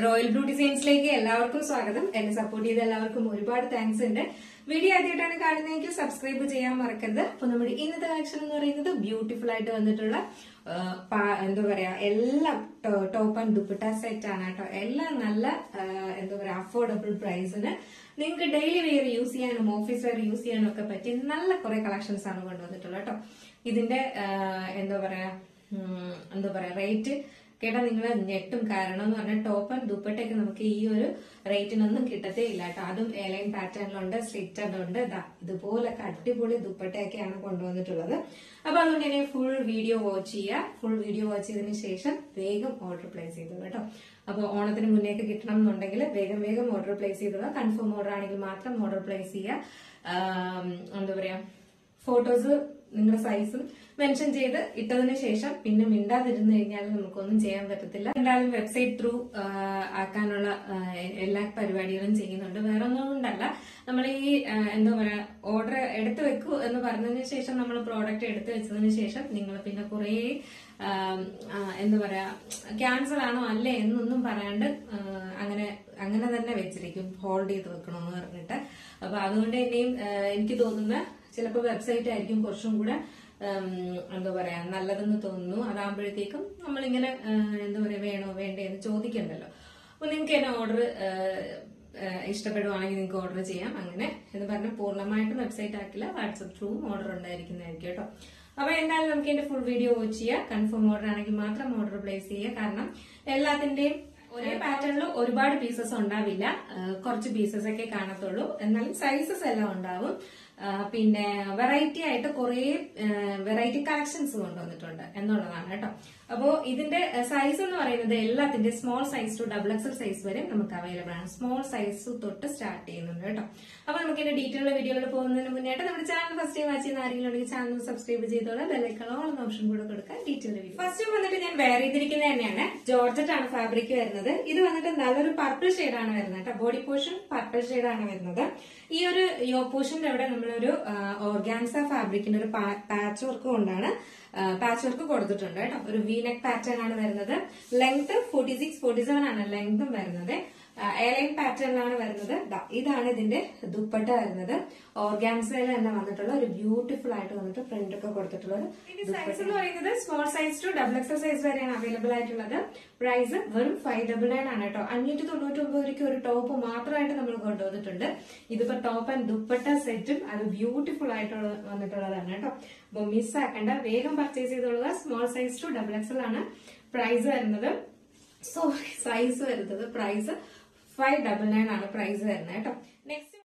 Royal blue ഡിസൈൻസിലേക്ക് എല്ലാവർക്കും സ്വാഗതം. എന്നെ സപ്പോർട്ട് ചെയ്ത എല്ലാവർക്കും ഒരുപാട് താങ്ക്സ് ഉണ്ട്. വീഡിയോ ആദ്യമായിട്ടാണ് കാണുന്നതെങ്കിൽ സബ്സ്ക്രൈബ് ചെയ്യാൻ മറക്കരുത്. അപ്പൊ നമ്മുടെ ഇന്നത്തെ കളക്ഷൻ എന്ന് പറയുന്നത് ബ്യൂട്ടിഫുൾ ആയിട്ട് വന്നിട്ടുള്ള എന്താ പറയാ എല്ലാം ടോപ്പ് ആൻഡ് ദുപ്പട്ട സെറ്റ് ആണ് കേട്ടോ. എല്ലാം നല്ല എന്താ പറയാ അഫോർഡബിൾ പ്രൈസിന് നിങ്ങൾക്ക് ഡെയിലി വെയർ യൂസ് ചെയ്യാനും ഓഫീസ് വെയർ യൂസ് ചെയ്യാനും ഒക്കെ പറ്റി നല്ല കുറെ കളക്ഷൻസ് ആണ് കൊണ്ടുവന്നിട്ടുള്ളത് കേട്ടോ. ഇതിന്റെ എന്താ പറയാ റേറ്റ് കേട്ടാ നിങ്ങൾ ഞെട്ടും. കാരണം എന്ന് പറഞ്ഞാൽ ടോപ്പ് ആൻഡ് ദുപ്പട്ടയൊക്കെ നമുക്ക് ഈ ഒരു റേറ്റിനൊന്നും കിട്ടത്തേ ഇല്ല കേട്ടോ. അതും എലൈൻ പാറ്റേണിലുണ്ട്, സ്ലിറ്റഡ് ഉണ്ട്. ഇതുപോലൊക്കെ അടിപൊളി ദുപ്പട്ടയൊക്കെയാണ് കൊണ്ടുവന്നിട്ടുള്ളത്. അപ്പൊ അതുകൊണ്ട് തന്നെ ഫുൾ വീഡിയോ വാച്ച് ചെയ്യുക. ഫുൾ വീഡിയോ വാച്ച് ചെയ്തതിനു ശേഷം വേഗം ഓർഡർ പ്ലേസ് ചെയ്തോളൂ കേട്ടോ. അപ്പൊ ഓണത്തിന് മുന്നേക്ക് കിട്ടണം എന്നുണ്ടെങ്കിൽ വേഗം ഓർഡർ പ്ലേസ് ചെയ്തോളൂ. കൺഫേം ഓർഡർ ആണെങ്കിൽ മാത്രം ഓർഡർ പ്ലേസ് ചെയ്യുക. എന്താ പറയാ ഫോട്ടോസ് നിങ്ങളുടെ സൈസും മെൻഷൻ ചെയ്ത് ഇട്ടതിന് ശേഷം പിന്നെ മിണ്ടാതിരുന്നു കഴിഞ്ഞാൽ നമുക്കൊന്നും ചെയ്യാൻ പറ്റത്തില്ല. എന്തായാലും വെബ്സൈറ്റ് ത്രൂ ആക്കാനുള്ള എല്ലാ പരിപാടികളും ചെയ്യുന്നുണ്ട്. വേറെ ഒന്നും കൊണ്ടല്ല, നമ്മൾ ഈ എന്താ പറയാ ഓർഡർ എടുത്തു വെക്കൂ എന്ന് പറഞ്ഞതിന് ശേഷം നമ്മൾ പ്രോഡക്റ്റ് എടുത്തു വെച്ചതിന് ശേഷം നിങ്ങൾ പിന്നെ കുറെ എന്താ പറയാ ക്യാൻസൽ ആണോ അല്ലേ എന്നൊന്നും പറയാണ്ട് അങ്ങനെ തന്നെ വെച്ചിരിക്കും, ഹോൾഡ് ചെയ്ത് വെക്കണമെന്ന് പറഞ്ഞിട്ട്. അപ്പൊ അതുകൊണ്ട് തന്നെയും എനിക്ക് തോന്നുന്ന ചിലപ്പോൾ വെബ്സൈറ്റ് ആയിരിക്കും കുറച്ചും കൂടെ എന്താ പറയാ നല്ലതെന്ന് തോന്നുന്നു. അതാകുമ്പോഴത്തേക്കും നമ്മളിങ്ങനെ എന്താ പറയാ വേണോ വേണ്ടേ എന്ന് ചോദിക്കണ്ടല്ലോ. അപ്പൊ നിങ്ങൾക്ക് എന്നെ ഓർഡർ ഇഷ്ടപ്പെടുവാണെങ്കിൽ നിങ്ങൾക്ക് ഓർഡർ ചെയ്യാം. അങ്ങനെ എന്ന് പറഞ്ഞാൽ പൂർണ്ണമായിട്ടും വെബ്സൈറ്റ് ആക്കില്ല, വാട്സ്ആപ്പ് ത്രൂ ഓർഡർ ഉണ്ടായിരിക്കുന്നതായിരിക്കും കേട്ടോ. അപ്പൊ എന്തായാലും നമുക്ക് എന്റെ ഫുൾ വീഡിയോ വാച്ച് ചെയ്യാം. കൺഫേം ഓർഡർ ആണെങ്കിൽ മാത്രം ഓർഡർ പ്ലേസ് ചെയ്യുക. കാരണം എല്ലാത്തിന്റെയും ഒരേ പാറ്റേണിൽ ഒരുപാട് പീസസ് ഉണ്ടാവില്ല, കുറച്ച് പീസസ് ഒക്കെ കാണത്തുള്ളൂ. എന്നാലും സൈസസ് എല്ലാം ഉണ്ടാവും. പിന്നെ വെറൈറ്റി ആയിട്ട് കുറെ വെറൈറ്റി കളക്ഷൻസ് കൊണ്ടുവന്നിട്ടുണ്ട് എന്നുള്ളതാണ് കേട്ടോ. അപ്പോ ഇതിന്റെ സൈസ് എന്ന് പറയുന്നത് എല്ലാത്തിന്റെ small size to XXL size വരെ നമുക്ക് അവൈലബിൾ ആണ്. സ്മോൾ സൈസ് തൊട്ട് സ്റ്റാർട്ട് ചെയ്യുന്നുണ്ട് കേട്ടോ. അപ്പൊ നമുക്ക് ഇതിന്റെ ഡീറ്റെയിൽ വീഡിയോയിൽ പോകുന്നതിന് മുന്നേട്ട് നമ്മുടെ ചാനൽ ഫസ്റ്റ് ടൈം വാച്ച് ചെയ്യുന്ന ആരെങ്കിലും ഉണ്ടെങ്കിൽ ചാനൽ സബ്സ്ക്രൈബ് ചെയ്തോളാം. ബെല്ലൈക്കൺ ഓൾ എന്ന ഓപ്ഷൻ കൂടെ കൊടുക്കാൻ ഡീറ്റെയിൽ വീഡിയോ. ഫസ്റ്റ് വന്നിട്ട് ഞാൻ വെയർ ചെയ്തിരിക്കുന്നത് തന്നെയാണ് ജോർജറ്റ് ആണ് ഫാബ്രിക് വരുന്നത്. ഇത് വന്നിട്ട് നല്ലൊരു പർപ്പിൾ ഷെയ്ഡാണ് വരുന്നത് കേട്ടോ. ബോഡി പോർഷൻ പർപ്പിൾ ഷെയ്ഡാണ് വരുന്നത്. ഈ ഒരു യോ പോർഷന്റെ അവിടെ നമ്മളൊരു ഓർഗാൻസ ഫാബ്രിക്കിന്റെ ഒരു പാച്ച് വർക്ക് കൊണ്ടാണ് പാച്ച് വർക്ക് കൊടുത്തിട്ടുണ്ട് കേട്ടോ. ഒരു വീനെക്ക് പാറ്റേൺ ആണ് വരുന്നത്. ലെങ്ത് 46-47 ആണ് ലെങ്തും വരുന്നത്. എയർലൈൻ പാറ്റേണിലാണ് വരുന്നത്. ഇതാണ് ഇതിന്റെ ദുപ്പട്ട വരുന്നത്. ഓർഗാൻസയിൽ തന്നെ വന്നിട്ടുള്ള ഒരു ബ്യൂട്ടിഫുൾ ആയിട്ട് വന്നിട്ട് പ്രിന്റ് ഒക്കെ കൊടുത്തിട്ടുള്ള ഒരു സൈസ് എന്ന് പറയുന്നത് small size to XXL size വരെയാണ് അവൈലബിൾ ആയിട്ടുള്ളത്. പ്രൈസ് വെറും 599 ആണ് കേട്ടോ. 599 രൂപയ്ക്ക് ഒരു ടോപ്പ് മാത്രമായിട്ട് നമ്മൾ കൊണ്ടുവന്നിട്ടുണ്ട്. ഇതിപ്പോ ടോപ്പ് ആൻഡ് ദുപ്പട്ട സെറ്റും അത് ബ്യൂട്ടിഫുൾ ആയിട്ട് വന്നിട്ടുള്ളതാണ് കേട്ടോ. അപ്പൊ മിസ്സാക്കണ്ട, വേഗം പർച്ചേസ് ചെയ്തോളുക. സ്മോൾ സൈസ് ടു XXL ആണ് പ്രൈസ് വരുന്നത്. സൈസ് വരുന്നത് പ്രൈസ് 599 ആണ് പ്രൈസ് വരുന്നത് കേട്ടോ. നെക്സ്റ്റ്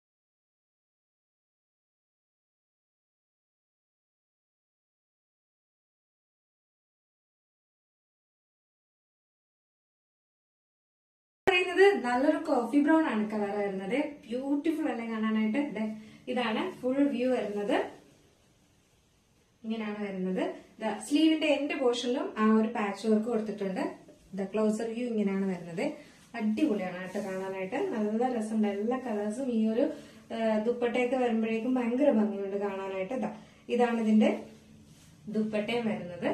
പറയുന്നത് നല്ലൊരു കോഫി ബ്രൗൺ ആണ് കളർ വരുന്നത്. ബ്യൂട്ടിഫുൾ അല്ലേ കാണാനായിട്ട്. ഇതാണ് ഫുൾ വ്യൂ വരുന്നത്. ഇങ്ങനെയാണ് വരുന്നത്. സ്ലീവിന്റെ എൻഡ് പോർഷനിലും ആ ഒരു പാച്ച് വർക്ക് കൊടുത്തിട്ടുണ്ട്. ക്ലോസർ വ്യൂ ഇങ്ങനെയാണ് വരുന്നത്. അടിപൊളിയാണ് കേട്ടോ കാണാനായിട്ട്. നല്ല രസമുണ്ട്. എല്ലാ കളേഴ്സും ഈ ഒരു ദുപ്പട്ടയൊക്കെ വരുമ്പോഴേക്കും ഭയങ്കര ഭംഗിയുണ്ട് കാണാനായിട്ട്. ഇതാണ് ഇതിന്റെ ദുപ്പട്ടയും വരുന്നത്.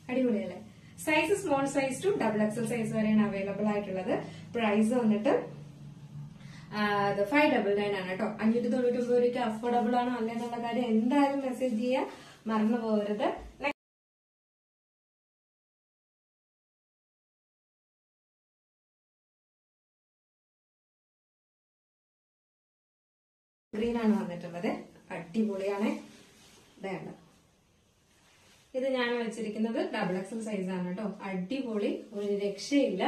അടിപൊളിയല്ലേ. Size small size to XXL size വരെയാണ് അവൈലബിൾ ആയിട്ടുള്ളത്. പ്രൈസ് വന്നിട്ട് 599 ആണ് കേട്ടോ. 599 രൂപയ്ക്ക് അഫോർഡബിൾ ആണോ അല്ലേ എന്നുള്ള കാര്യം എന്തായാലും മെസ്സേജ് ചെയ്യാൻ മറന്നു പോകരുത്. ഗ്രീൻ ആണ് വന്നിട്ടുള്ളത്. അടിപൊളിയാണ്. വേണ്ട, ഇത് ഞാൻ വെച്ചിരിക്കുന്നത് XXL സൈസ് ആണ് കേട്ടോ. അടിപൊളി, ഒരു രക്ഷയില്ല.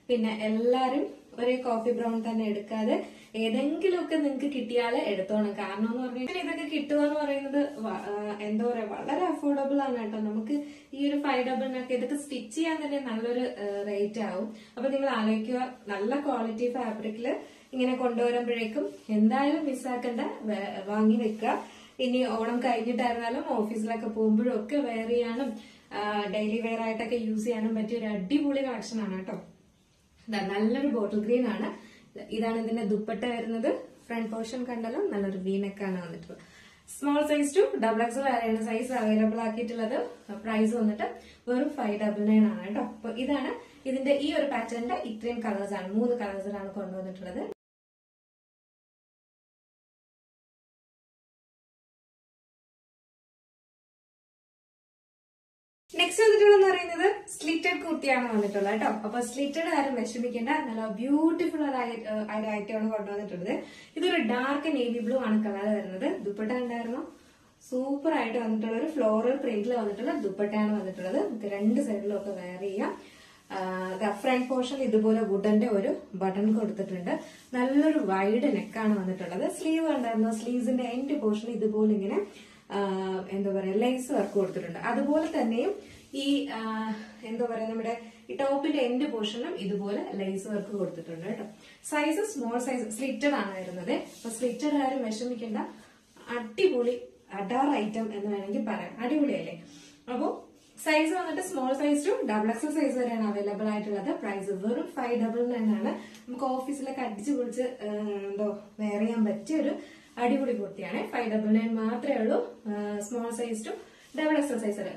പിന്നെ എല്ലാരും ഒരേ കോഫി ബ്രൗൺ തന്നെ എടുക്കാതെ ഏതെങ്കിലുമൊക്കെ നിങ്ങൾക്ക് കിട്ടിയാൽ എടുത്തോണം. കാരണം എന്ന് പറഞ്ഞാൽ ഇതൊക്കെ കിട്ടുക എന്ന് പറയുന്നത് എന്താ പറയാ വളരെ അഫോർഡബിൾ ആണ് കേട്ടോ. നമുക്ക് ഈ ഒരു 599 ഇതൊക്കെ സ്റ്റിച്ച് ചെയ്യാൻ തന്നെ നല്ലൊരു റേറ്റ് ആവും. അപ്പൊ നിങ്ങൾ ആലോചിക്കുക, നല്ല ക്വാളിറ്റി ഫാബ്രിക്കില് ഇങ്ങനെ കൊണ്ടുവരുമ്പോഴേക്കും എന്തായാലും മിസ്സാക്കണ്ട, വാങ്ങി വെക്കുക. ഇനി ഓണം കഴിഞ്ഞിട്ടായിരുന്നാലും ഓഫീസിലൊക്കെ പോകുമ്പോഴും ഒക്കെ വെയർ ചെയ്യാനും ഡെയിലി വെയർ ആയിട്ടൊക്കെ യൂസ് ചെയ്യാനും പറ്റിയ ഒരു അടിപൊളി കളക്ഷൻ ആണ് കേട്ടോ. നല്ലൊരു ബോട്ടിൽ ഗ്രീൻ ആണ്. ഇതാണ് ഇതിന്റെ ദുപ്പട്ട വരുന്നത്. ഫ്രണ്ട് പോർഷൻ കണ്ടല്ലോ, നല്ലൊരു വീനെക്കാണ് വന്നിട്ടുള്ളത്. സ്മോൾ സൈസ് ടു XXL വരെയാണ് സൈസ് അവൈലബിൾ ആക്കിയിട്ടുള്ളത്. പ്രൈസ് വന്നിട്ട് വെറും 599 ആണ് കേട്ടോ. അപ്പൊ ഇതാണ് ഇതിന്റെ ഈ ഒരു പാറ്റേണിന്റെ ഇത്രയും കളേഴ്സ് ആണ്, 3 കളേഴ്സിലാണ് കൊണ്ടുവന്നിട്ടുള്ളത്. നെക്സ്റ്റ് വന്നിട്ടുള്ളതെന്ന് പറയുന്നത് സ്ലിറ്റഡ് കുർത്തിയാണ് വന്നിട്ടുള്ളത് കേട്ടോ. അപ്പൊ സ്ലിറ്റഡ് ആരും വിഷമിക്കേണ്ട, നല്ല ബ്യൂട്ടിഫുൾ ഒരു ഐറ്റമാണ് കൊണ്ടുവന്നിട്ടുള്ളത്. ഇതൊരു ഡാർക്ക് നേവി ബ്ലൂ ആണ് കളർ വരുന്നത്. ദുപ്പട്ട ഉണ്ടായിരുന്നു, സൂപ്പർ ആയിട്ട് വന്നിട്ടുള്ള ഒരു ഫ്ലോറൽ പ്രിന്റിൽ വന്നിട്ടുള്ള ദുപ്പട്ടയാണ് വന്നിട്ടുള്ളത്. നമുക്ക് രണ്ട് സൈഡിലും ഒക്കെ വെയർ ചെയ്യാം. ഫ്രണ്ട് പോർഷൻ ഇതുപോലെ വുഡന്റെ ഒരു ബട്ടൺ കൊടുത്തിട്ടുണ്ട്. നല്ലൊരു വൈഡ് നെക്കാണ് വന്നിട്ടുള്ളത്. സ്ലീവ് ഉണ്ടായിരുന്നു, സ്ലീവ്സിന്റെ എൻഡ് പോർഷൻ ഇതുപോലെ ഇങ്ങനെ എന്താ പറയാ ലേസ് വർക്ക് കൊടുത്തിട്ടുണ്ട്. അതുപോലെ തന്നെയും ഈ എന്താ പറയാ നമ്മുടെ ഈ ടോപ്പിന്റെ എൻഡ് പോർഷനും ഇതുപോലെ ലേസ് വർക്ക് കൊടുത്തിട്ടുണ്ട് കേട്ടോ. സൈസ് സ്മോൾ സൈസ് സ്ലിറ്റഡ് ആണ് വരുന്നത്. അപ്പൊ സ്ലിറ്റഡ് ആരും വിഷമിക്കേണ്ട, അടിപൊളി അഡാർ ഐറ്റം എന്ന് വേണമെങ്കിൽ പറയാം. അടിപൊളിയല്ലേ? അപ്പോ സൈസ് വന്നിട്ട് small size to XXL size വരെയാണ് അവൈലബിൾ ആയിട്ടുള്ളത്. പ്രൈസ് വെറും 599 ആണ്. നമുക്ക് ഓഫീസിലൊക്കെ അടിച്ചു പൊളിച്ച് എന്തോ വെയർ ചെയ്യാൻ പറ്റിയ ഒരു അടിപൊളി കുർത്തിയാണ്. 599 മാത്രമേ ഉള്ളൂ. Small size to XXL size വരെ.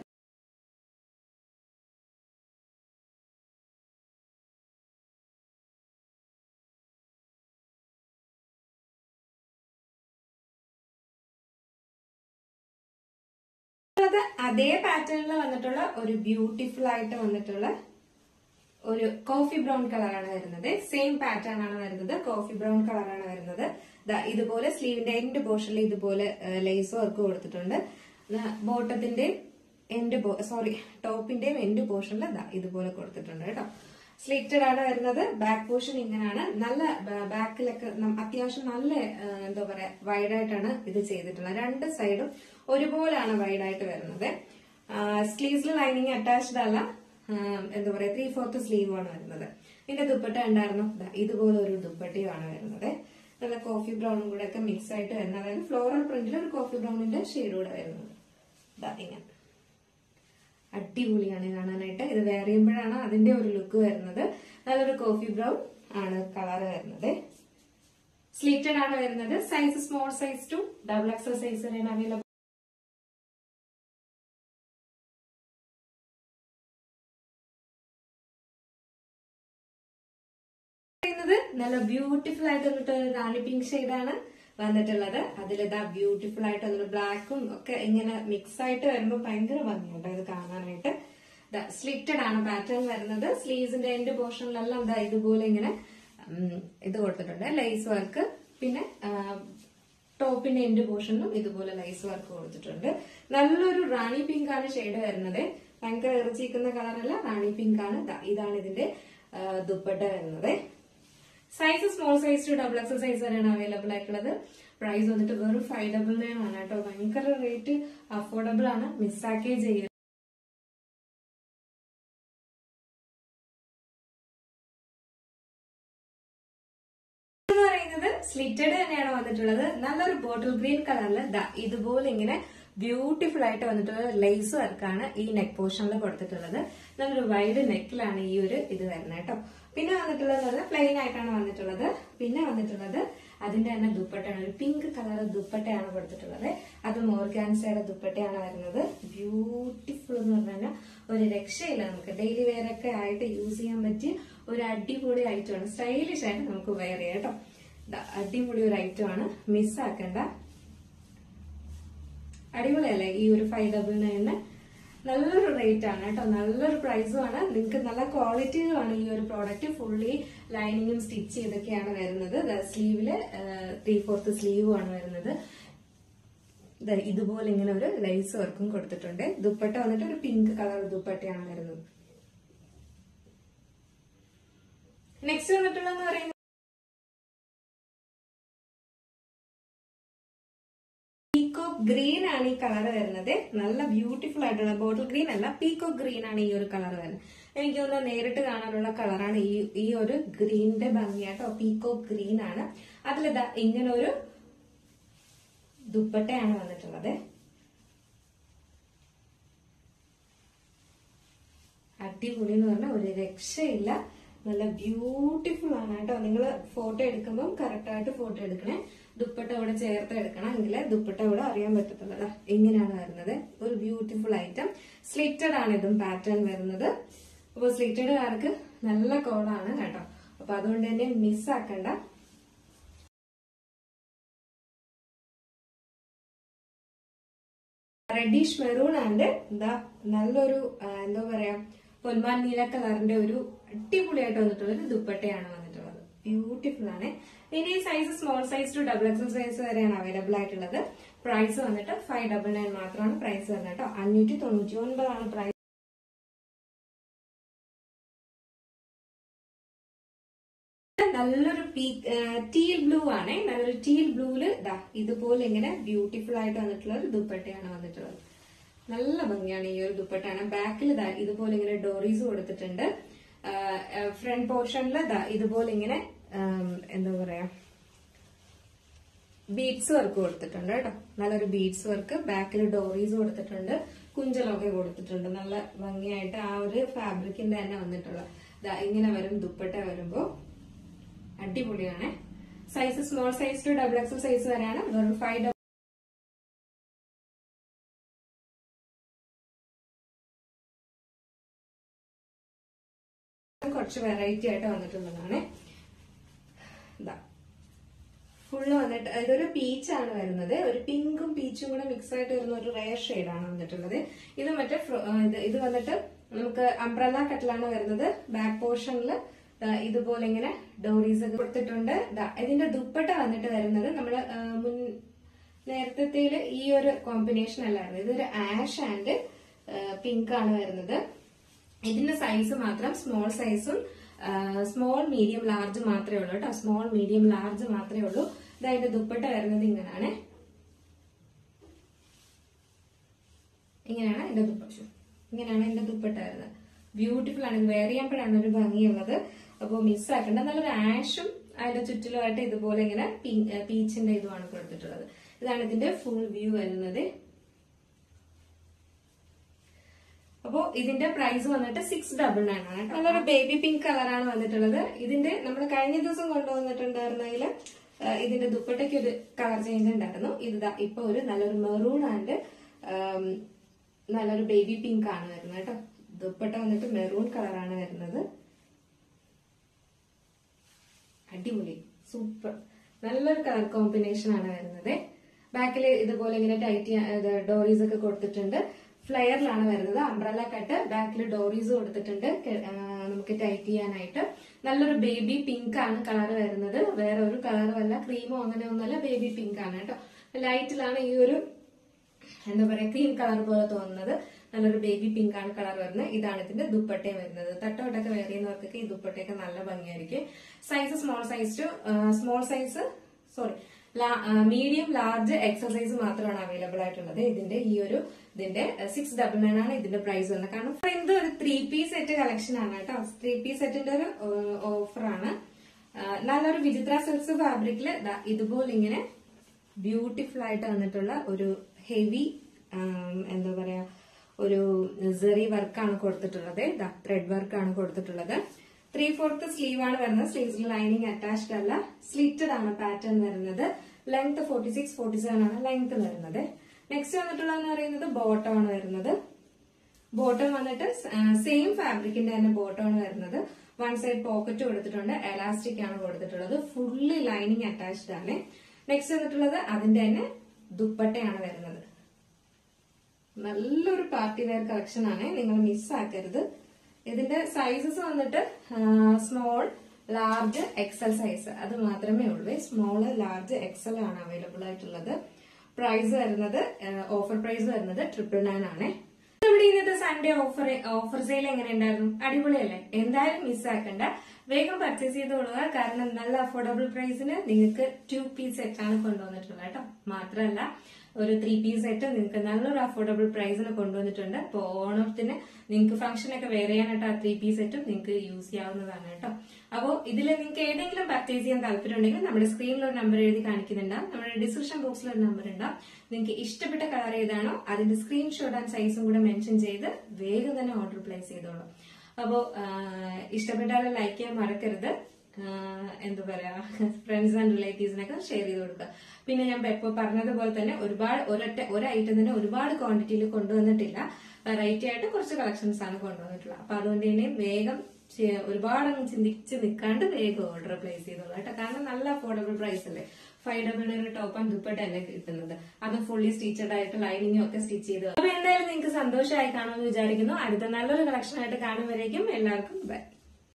അതേ പാറ്റേണിൽ വന്നിട്ടുള്ള ഒരു ബ്യൂട്ടിഫുൾ ആയിട്ട് വന്നിട്ടുള്ള ഒരു കോഫി ബ്രൗൺ കളറാണ് വരുന്നത്. സെയിം പാറ്റേൺ ആണ് വരുന്നത്. കോഫി ബ്രൗൺ കളറാണ് വരുന്നത്. ഇതുപോലെ സ്ലീവിന്റെ എൻഡ് പോർഷനിൽ ഇതുപോലെ ലേസ് വർക്ക് കൊടുത്തിട്ടുണ്ട്. ബോട്ടത്തിന്റെയും ടോപ്പിന്റെയും എൻഡ് പോർഷനിൽ ഇതുപോലെ കൊടുത്തിട്ടുണ്ട് കേട്ടോ. സ്ലിറ്റഡ് ആണ് വരുന്നത്. ബാക്ക് പോർഷൻ ഇങ്ങനെയാണ്. നല്ല ബാക്കിലൊക്കെ അത്യാവശ്യം നല്ല എന്താ പറയാ വൈഡായിട്ടാണ് ഇത് ചെയ്തിട്ടുള്ളത്. രണ്ട് സൈഡും ഒരുപോലെയാണ് വൈഡായിട്ട് വരുന്നത്. സ്ലീവ്സിൽ ലൈനിങ് അറ്റാച്ച്ഡ് അല്ല. എന്താ പറയാ 3/4 സ്ലീവ് ആണ് വരുന്നത്. ഇതിന്റെ ദുപ്പട്ട ഉണ്ടായിരുന്നു, ഇതുപോലെ ഒരു ദുപ്പട്ടയുമാണ് വരുന്നത്. നല്ല കോഫി ബ്രൗണും കൂടെ ഒക്കെ മിക്സ് ആയിട്ട് വരുന്നത്. അതായത് ഫ്ലോറൽ പ്രിന്റിൽ ഒരു കോഫി ബ്രൗണിന്റെ ഷെയ്ഡ് കൂടെ വരുന്നത്. ഇങ്ങനെ അടിപൊളിയാണ് കാണാനായിട്ട്. ഇത് വെയർ ചെയ്യുമ്പോഴാണ് അതിന്റെ ഒരു ലുക്ക് വരുന്നത്. നല്ലൊരു കോഫി ബ്രൗൺ ആണ് കളർ വരുന്നത്. സ്ലിറ്റഡ് ആണ് വരുന്നത്. Size small size to XXL size വരെയാണ് അവൈലബിൾ. നല്ല ബ്യൂട്ടിഫുൾ ആയിട്ട് വന്നിട്ട് റാണി പിങ്ക് ഷെയ്ഡാണ് വന്നിട്ടുള്ളത്. അതിലിതാ ബ്യൂട്ടിഫുൾ ആയിട്ട് വന്നിട്ട് ബ്ലാക്കും ഒക്കെ ഇങ്ങനെ മിക്സ് ആയിട്ട് വരുമ്പോൾ ഭയങ്കര ഭംഗിയുണ്ട് ഇത് കാണാനായിട്ട്. സ്ലിറ്റഡ് ആണ് പാറ്റേൺ വരുന്നത്. സ്ലീവ്സിന്റെ എൻഡ് പോർഷനിലെല്ലാം ഇതാ ഇതുപോലെ ഇങ്ങനെ ഇത് കൊടുത്തിട്ടുണ്ട് ലേസ് വർക്ക്. പിന്നെ ടോപ്പിന്റെ എൻഡ് പോർഷനിലും ഇതുപോലെ ലേസ് വർക്ക് കൊടുത്തിട്ടുണ്ട്. നല്ലൊരു റാണി പിങ്ക് ആണ് ഷെയ്ഡ് വരുന്നത്. ഭയങ്കര ഇറച്ചിക്കുന്ന കളറല്ല, റാണി പിങ്ക് ആണ്. ഇതാണ് ഇതിന്റെ ദുപ്പട്ട വരുന്നത്. Size small size to XXL size വരെയാണ് അവൈലബിൾ ആയിട്ടുള്ളത്. പ്രൈസ് വന്നിട്ട് വെറും 599 ആണ് കേട്ടോ. ഭയങ്കര റേറ്റ് അഫോർഡബിൾ ആണ്. മിസ്സാക്കേ ചെയ്യുക. സ്ലിറ്റഡ് തന്നെയാണ് വന്നിട്ടുള്ളത്. നല്ലൊരു ബോട്ടിൽ ഗ്രീൻ കളറിൽ ഇതുപോലെ ഇങ്ങനെ ബ്യൂട്ടിഫുൾ ആയിട്ട് വന്നിട്ടുള്ള ലേസ് വർക്കാണ് ഈ നെക്ക് പോർഷനിൽ കൊടുത്തിട്ടുള്ളത്. നല്ലൊരു വൈഡ് നെക്കിലാണ് ഈ ഒരു ഇത് വരുന്നത് കേട്ടോ. പിന്നെ വന്നിട്ടുള്ളത് പ്ലെയിൻ ആയിട്ടാണ് വന്നിട്ടുള്ളത്. പിന്നെ വന്നിട്ടുള്ളത് അതിന്റെ തന്നെ ദുപ്പട്ടയാണ്. ഒരു പിങ്ക് കളർ ദുപ്പട്ടയാണ് കൊടുത്തിട്ടുള്ളത്. അത് മോർഗാൻസയുടെ ദുപ്പട്ടയാണ് വരുന്നത്. ബ്യൂട്ടിഫുൾ എന്ന് പറഞ്ഞാൽ ഒരു രക്ഷയില്ല. നമുക്ക് ഡെയിലി വെയർ ഒക്കെ ആയിട്ട് യൂസ് ചെയ്യാൻ പറ്റിയ ഒരു അടിപൊളി ഐറ്റമാണ്. സ്റ്റൈലിഷ് ആയിട്ട് നമുക്ക് വെയർ ചെയ്യാം കേട്ടോ. അടിപൊളി ഒരു ഐറ്റമാണ്, മിസ്സാക്കണ്ട. അടിപൊളിയല്ലേ? ഈ ഒരു 599 നല്ലൊരു റേറ്റ് ആണ് കേട്ടോ. നല്ലൊരു പ്രൈസും ആണ്. നിങ്ങൾക്ക് നല്ല ക്വാളിറ്റിയിലുമാണ് ഈ ഒരു പ്രോഡക്റ്റ്. ഫുള്ളി ലൈനിങ്ങും സ്റ്റിച്ച് ചെയ്തൊക്കെയാണ് വരുന്നത്. സ്ലീവില് 3/4 സ്ലീവും ആണ് വരുന്നത്. ഇതുപോലെ ഇങ്ങനെ ഒരു ലൈസ് വർക്കും കൊടുത്തിട്ടുണ്ട്. ദുപ്പട്ട വന്നിട്ട് ഒരു പിങ്ക് കളർ ദുപ്പട്ടയാണ് വരുന്നത്. നെക്സ്റ്റ് വന്നിട്ടുള്ളതെന്ന് പറയുന്നത് പീകോക്ക് ഗ്രീൻ ആണ് ഈ കളർ വരുന്നത്. നല്ല ബ്യൂട്ടിഫുൾ ആയിട്ടുള്ള ബോട്ടിൽ ഗ്രീൻ അല്ല, പീകോക്ക് ഗ്രീൻ ആണ് ഈ ഒരു കളർ വരുന്നത്. എനിക്ക് തോന്നുന്നു നേരിട്ട് കാണാനുള്ള കളറാണ് ഈ ഒരു ഗ്രീനിന്റെ ഭംഗിയാട്ടോ. പീകോക്ക് ഗ്രീൻ ആണ്. അതിലിതാ ഇങ്ങനെ ഒരു ദുപ്പട്ടയാണ് വന്നിട്ടുള്ളത്. അടിപൊളി എന്ന് പറഞ്ഞാൽ ഒരു രക്ഷയില്ല. നല്ല ബ്യൂട്ടിഫുൾ ആണ് കേട്ടോ. നിങ്ങൾ ഫോട്ടോ എടുക്കുമ്പോൾ കറക്റ്റ് ആയിട്ട് ഫോട്ടോ എടുക്കണേ. ദുപ്പട്ട ഇവിടെ ചേർത്ത് എടുക്കണം, എങ്കിലേ ദുപ്പട്ട ഇവിടെ അറിയാൻ പറ്റത്തുള്ളത്. ഇങ്ങനെയാണ് വരുന്നത്. ഒരു ബ്യൂട്ടിഫുൾ ഐറ്റം. സ്ലിറ്റഡ് ആണ് ഇതും പാറ്റേൺ വരുന്നത്. അപ്പോൾ സ്ലിറ്റഡുകാർക്ക് നല്ല കോളാണ് കേട്ടോ. അപ്പൊ അതുകൊണ്ട് തന്നെ മിസ്സാക്കണ്ട. റെഡിഷ് മെറൂൺ ആൻഡ് എന്താ നല്ലൊരു എന്താ പറയാ പൊന്മാൻ നീല കളറിന്റെ ഒരു അടിപൊളിയായിട്ട് വന്നിട്ടുള്ള ഒരു ദുപ്പട്ടയാണ് വന്നിട്ടുള്ളത്. ബ്യൂട്ടിഫുൾ ആണ്. ഇനി size small size to double XL size വരെയാണ് അവൈലബിൾ ആയിട്ടുള്ളത്. പ്രൈസ് വന്നിട്ട് 599 മാത്രമാണ് പ്രൈസ് വരുന്നത് കേട്ടോ. 599 ആണ് പ്രൈസ്. നല്ലൊരു ടീൽ ബ്ലൂ ആണ്. നല്ലൊരു ടീൽ ബ്ലൂവില് ഇതുപോലെ ഇങ്ങനെ ബ്യൂട്ടിഫുൾ ആയിട്ട് വന്നിട്ടുള്ള ഒരു ദുപ്പട്ടയാണ് വന്നിട്ടുള്ളത്. നല്ല ഭംഗിയാണ് ഈ ഒരു ദുപ്പട്ടയാണ്. ബാക്കിൽ ഇതുപോലെ ഇങ്ങനെ ഡോറീസ് കൊടുത്തിട്ടുണ്ട്. ഫ്രണ്ട് പോർഷനിൽ ഇതുപോലെ ഇങ്ങനെ എന്താ പറയാ ബീഡ്സ് വർക്ക് കൊടുത്തിട്ടുണ്ട് കേട്ടോ. നല്ലൊരു ബീഡ്സ് വർക്ക്. ബാക്കിൽ ഡോറീസ് കൊടുത്തിട്ടുണ്ട്. കുഞ്ചലൊക്കെ കൊടുത്തിട്ടുണ്ട്. നല്ല ഭംഗിയായിട്ട് ആ ഒരു ഫാബ്രിക്കിന്റെ തന്നെ വന്നിട്ടുള്ള ഇങ്ങനെ വരും ദുപ്പട്ട വരുമ്പോ അടിപൊളിയാണ്. Size small size to double XL size വരെയാണ്. വെറും 5 കുറച്ച് വെറൈറ്റി ആയിട്ട് വന്നിട്ടുള്ളതാണ്. ഫുള്ള് വന്നിട്ട് ഇതൊരു പീച്ചാണ് വരുന്നത്. ഒരു പിങ്കും പീച്ചും കൂടെ മിക്സ് ആയിട്ട് വരുന്ന ഒരു റെയർ ഷെയ്ഡാണ് വന്നിട്ടുള്ളത്. ഇത് മറ്റേ ഇത് വന്നിട്ട് നമുക്ക് അംബ്രല്ല കട്ടിലാണ് വരുന്നത്. ബാക്ക് പോർഷനിൽ ഇതുപോലെ ഇങ്ങനെ ഡോറീസ് ഒക്കെ കൊടുത്തിട്ടുണ്ട്. ഇതിന്റെ ദുപ്പട്ട വന്നിട്ട് വരുന്നത് നമ്മള് നേരത്തെ ഈ ഒരു കോമ്പിനേഷൻ അല്ലായിരുന്നു. ഇതൊരു ആഷ് ആൻഡ് പിങ്ക് ആണ് വരുന്നത്. ഇതിന്റെ സൈസ് മാത്രം സ്മോൾ സൈസും സ്മോൾ മീഡിയം ലാർജ് മാത്രമേ ഉള്ളൂ കേട്ടോ. സ്മോൾ മീഡിയം ലാർജ് മാത്രമേ ഉള്ളൂ. ഇതിന്റെ ദുപ്പട്ട വരുന്നത് ഇങ്ങനെയാണ്. ഇങ്ങനെയാണ് എന്റെ ദുപ്പട്ട വരുന്നത്. ബ്യൂട്ടിഫുൾ ആണ്. ഇത് വെയർ ചെയ്യുമ്പോഴാണ് ഒരു ഭംഗിയുള്ളത്. അപ്പൊ മിസ്സാക്കണ്ട. നല്ലൊരു ആഷും അതിന്റെ ചുറ്റിലുമായിട്ട് ഇതുപോലെ ഇങ്ങനെ പീച്ചിന്റെ ഇതുമാണ് കൊടുത്തിട്ടുള്ളത്. ഇതാണ് ഇതിന്റെ ഫുൾ വ്യൂ വരുന്നത്. അപ്പോ ഇതിന്റെ പ്രൈസ് വന്നിട്ട് 699 ആണ്. നല്ലൊരു ബേബി പിങ്ക് കളറാണ് വന്നിട്ടുള്ളത്. ഇതിന്റെ നമ്മൾ കഴിഞ്ഞ ദിവസം കൊണ്ടുവന്നിട്ടുണ്ടായിരുന്നതിൽ ഇതിന്റെ ദുപ്പട്ടയ്ക്ക് ഒരു കളർ ചേഞ്ച് ഉണ്ടായിരുന്നു. ഇപ്പൊ ഒരു നല്ലൊരു മെറൂൺ ആൻഡ് നല്ലൊരു ബേബി പിങ്ക് ആണ് വരുന്നത് കേട്ടോ. ദുപ്പട്ട വന്നിട്ട് മെറൂൺ കളറാണ് വരുന്നത്. അടിപൊളി, സൂപ്പർ, നല്ലൊരു കളർ കോമ്പിനേഷൻ ആണ് വരുന്നത്. ബാക്കിൽ ഇതുപോലെ ഇങ്ങനെ ടൈറ്റ് ഡോറീസ് ഒക്കെ കൊടുത്തിട്ടുണ്ട്. ഫ്ലെയറിലാണ് വരുന്നത്. Umbrella cut. ബാക്കിൽ ഡോറീസ് കൊടുത്തിട്ടുണ്ട് നമുക്ക് ടൈറ്റ് ചെയ്യാനായിട്ട്. നല്ലൊരു ബേബി പിങ്ക് ആണ് കളർ വരുന്നത്. വേറെ ഒരു കളറും അല്ല, ക്രീമോ അങ്ങനെ ഒന്നുമല്ല, ബേബി പിങ്ക് ആണ് കേട്ടോ. ലൈറ്റിലാണ് ഈ ഒരു എന്താ പറയാ ക്രീം കളർ പോലെ തോന്നുന്നത്. നല്ലൊരു ബേബി പിങ്ക് ആണ് കളർ വരുന്നത്. ഇതാണ് ഇതിന്റെ ദുപ്പട്ടയും വരുന്നത്. തട്ടോട്ടൊക്കെ വെയർ ചെയ്യുന്നവർക്കൊക്കെ ഈ ദുപ്പട്ടയൊക്കെ നല്ല ഭംഗിയായിരിക്കും. സൈസ് മീഡിയം ലാർജ് എക്സസൈസ് മാത്രമാണ് അവൈലബിൾ ആയിട്ടുള്ളത്. ഇതിന്റെ 699 ആണ് ഇതിന്റെ പ്രൈസ് വരുന്നത്. കാരണം ഇത് ഒരു 3 പീസ് സെറ്റ് കളക്ഷൻ ആണ് കേട്ടോ. 3 പീസ് സെറ്റിന്റെ ഒരു ഓഫറാണ്. നല്ലൊരു വിചിത്ര സിൽക്സ് ഫാബ്രിക്കില് ഇതുപോലെ ഇങ്ങനെ ബ്യൂട്ടിഫുൾ ആയിട്ട് വന്നിട്ടുള്ള ഒരു ഹെവി എന്താ പറയാ ഒരു സെറി വർക്കാണ് കൊടുത്തിട്ടുള്ളത്. ത്രെഡ് വർക്കാണ് കൊടുത്തിട്ടുള്ളത്. 3/4 സ്ലീവ് ആണ് വരുന്നത്. സ്ലീവ്സിൽ ലൈനിങ് അറ്റാച്ച്ഡ് അല്ല. സ്ലിറ്റഡ് ആണ് പാറ്റേൺ വരുന്നത്. ലെങ്ത് 46-47 ആണ് ലെങ്ത് വരുന്നത്. നെക്സ്റ്റ് വന്നിട്ടുള്ളതെന്ന് പറയുന്നത് ബോട്ടം ആണ് വരുന്നത്. ബോട്ടം വന്നിട്ട് സെയിം ഫാബ്രിക്കിന്റെ തന്നെ ബോട്ടം ആണ് വരുന്നത്. വൺ സൈഡ് പോക്കറ്റ് കൊടുത്തിട്ടുണ്ട്. എലാസ്റ്റിക് ആണ് കൊടുത്തിട്ടുള്ളത്. ഫുള്ളി ലൈനിങ് അറ്റാച്ച്ഡ് ആണ്. നെക്സ്റ്റ് വന്നിട്ടുള്ളത് അതിന്റെ തന്നെ ദുപ്പട്ടയാണ് വരുന്നത്. നല്ലൊരു പാർട്ടി വെയർ കളക്ഷൻ ആണ്. നിങ്ങൾ മിസ്സാക്കരുത്. ഇതിന്റെ സൈസസ് വന്നിട്ട് സ്മോൾ, ലാർജ്, എക്സൽ സൈസ് അത് മാത്രമേ ഉള്ളൂ. സ്മോൾ, ലാർജ്, എക്സൽ ആണ് അവൈലബിൾ ആയിട്ടുള്ളത്. പ്രൈസ് വരുന്നത് ഓഫർ പ്രൈസ് വരുന്നത് 999 ആണ്. നമ്മുടെ ഇന്നത്തെ സൺഡേ ഓഫർ സെയിൽ എങ്ങനെ ഉണ്ടായിരുന്നു? അടിപൊളിയല്ലേ? എന്തായാലും മിസ്സാക്കണ്ട. വേഗം പർച്ചേസ് ചെയ്തോളുക. കാരണം നല്ല അഫോർഡബിൾ പ്രൈസിന് നിങ്ങൾക്ക് 2 പീസ് സെറ്റ് ആണ് കൊണ്ടുവന്നിട്ടുള്ളത് കേട്ടോ. മാത്രമല്ല ഒരു 3 പീസ് സെറ്റ് നിങ്ങൾക്ക് നല്ലൊരു അഫോർഡബിൾ പ്രൈസിന് കൊണ്ടുവന്നിട്ടുണ്ട്. അപ്പൊ ഓണത്തിന് നിങ്ങൾക്ക് ഫംഗ്ഷൻ ഒക്കെ വെയർ ചെയ്യാനായിട്ട് ആ 3 പീസ് സെറ്റും നിങ്ങൾക്ക് യൂസ് ചെയ്യാവുന്നതാണ് കേട്ടോ. അപ്പോൾ ഇതിൽ നിങ്ങൾക്ക് ഏതെങ്കിലും പർച്ചേസ് ചെയ്യാൻ താല്പര്യം ഉണ്ടെങ്കിൽ നമ്മുടെ സ്ക്രീനിൽ ഒരു നമ്പർ എഴുതി കാണിക്കുന്നുണ്ടാവും. നമ്മുടെ ഡിസ്ക്രിപ്ഷൻ ബോക്സിൽ ഒരു നമ്പർ ഉണ്ടാവും. നിങ്ങൾക്ക് ഇഷ്ടപ്പെട്ട കളർ ഏതാണോ അതിന്റെ സ്ക്രീൻഷോട്ട് ആൻഡ് സൈസും കൂടെ മെൻഷൻ ചെയ്ത് വേഗം തന്നെ ഓർഡർ പ്ലേസ് ചെയ്തോളൂ. അപ്പോ ഇഷ്ടപ്പെട്ടാലും ലൈക്ക് ചെയ്യാൻ മറക്കരുത്. എന്താ പറയാ ഫ്രണ്ട്സ് ആൻഡ് റിലേറ്റീവ്സിനൊക്കെ ഷെയർ ചെയ്ത് കൊടുക്കുക. പിന്നെ ഞാൻ ഇപ്പോൾ പറഞ്ഞതുപോലെ തന്നെ ഒരു ഐറ്റം തന്നെ ഒരുപാട് ക്വാണ്ടിറ്റിയിൽ കൊണ്ടുവന്നിട്ടില്ല. വെറൈറ്റി ആയിട്ട് കുറച്ച് കളക്ഷൻസ് ആണ് കൊണ്ടുവന്നിട്ടുള്ളത്. അപ്പൊ അതുകൊണ്ട് തന്നെ വേഗം ഒരുപാടൊന്നും ചിന്തിച്ച് നിൽക്കാണ്ട് വേഗം ഓർഡർ പ്ലേസ് ചെയ്തോളൂ കേട്ടോ. കാരണം നല്ല അഫോർഡബിൾ പ്രൈസ് അല്ലേ. 500 ടോപ്പ് ആൻഡ് ദുപ്പട്ട അല്ലേ കിട്ടുന്നത്. അതും ഫുള്ളി സ്റ്റിച്ചഡ് ആയിട്ട് ലൈനിങ്ങും ഒക്കെ സ്റ്റിച്ച് ചെയ്ത്. അപ്പൊ എന്തായാലും നിങ്ങൾക്ക് സന്തോഷമായി കാണുമെന്ന് വിചാരിക്കുന്നു. അടുത്ത നല്ലൊരു കളക്ഷൻ ആയിട്ട് കാണുമ്പോഴേക്കും എല്ലാവർക്കും ബൈ.